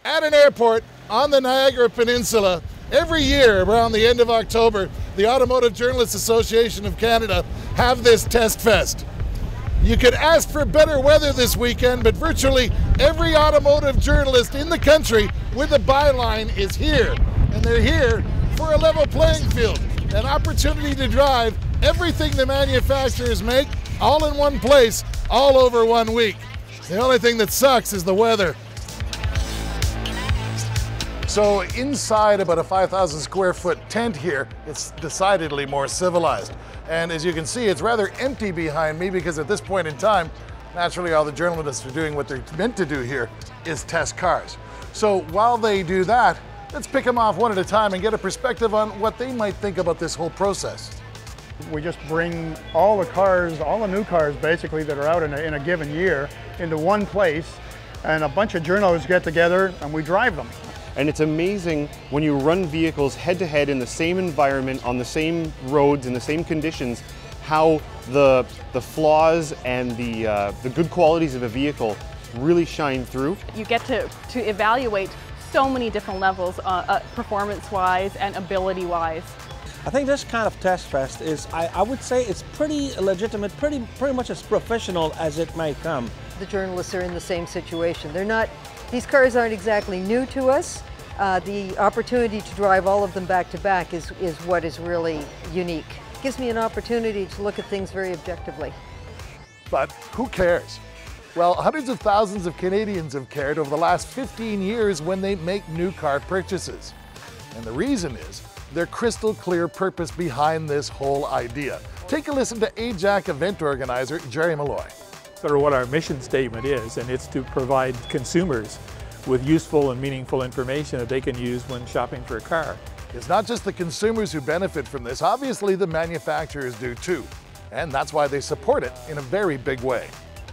At an airport on the Niagara Peninsula, every year around the end of October, the Automotive Journalists Association of Canada have this test fest. You could ask for better weather this weekend, but virtually every automotive journalist in the country with a byline is here. And they're here for a level playing field, an opportunity to drive everything the manufacturers make all in one place, all over 1 week. The only thing that sucks is the weather. So inside about a 5,000 square foot tent here, it's decidedly more civilized. And as you can see, it's rather empty behind me because at this point in time, naturally all the journalists are doing what they're meant to do here, is test cars. So while they do that, let's pick them off one at a time and get a perspective on what they might think about this whole process. We just bring all the cars, all the new cars basically that are out in a given year into one place, and a bunch of journalists get together and we drive them. And it's amazing when you run vehicles head-to-head in the same environment, on the same roads, in the same conditions, how the flaws and the good qualities of a vehicle really shine through. You get to evaluate so many different levels, performance-wise and ability-wise. I think this kind of test fest is, I would say it's pretty legitimate, pretty much as professional as it might come. The journalists are in the same situation. These cars aren't exactly new to us. The opportunity to drive all of them back to back is what is really unique. It gives me an opportunity to look at things very objectively. But who cares? Well, hundreds of thousands of Canadians have cared over the last 15 years when they make new car purchases. And the reason is their crystal clear purpose behind this whole idea. Take a listen to AJAC event organizer Jerry Malloy. Sort of what our mission statement is, and it's to provide consumers with useful and meaningful information that they can use when shopping for a car. It's not just the consumers who benefit from this, obviously the manufacturers do too. And that's why they support it in a very big way.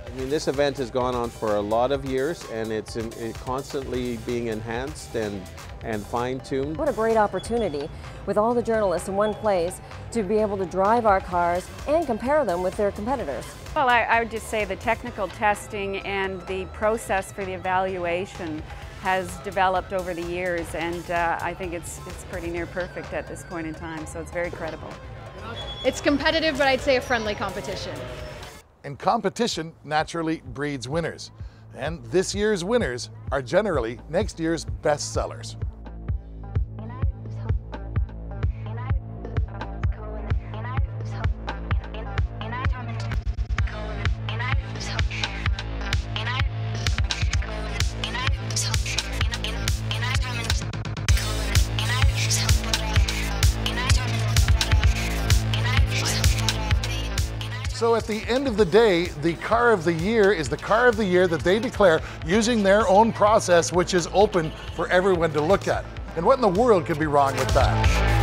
I mean, this event has gone on for a lot of years, and it's constantly being enhanced and fine-tuned. What a great opportunity with all the journalists in one place to be able to drive our cars and compare them with their competitors. Well, I would just say the technical testing and the process for the evaluation has developed over the years, and I think it's pretty near perfect at this point in time, so it's very credible. It's competitive, but I'd say a friendly competition. And competition naturally breeds winners. And this year's winners are generally next year's best sellers. So at the end of the day, the car of the year is the car of the year that they declare using their own process, which is open for everyone to look at. And what in the world could be wrong with that?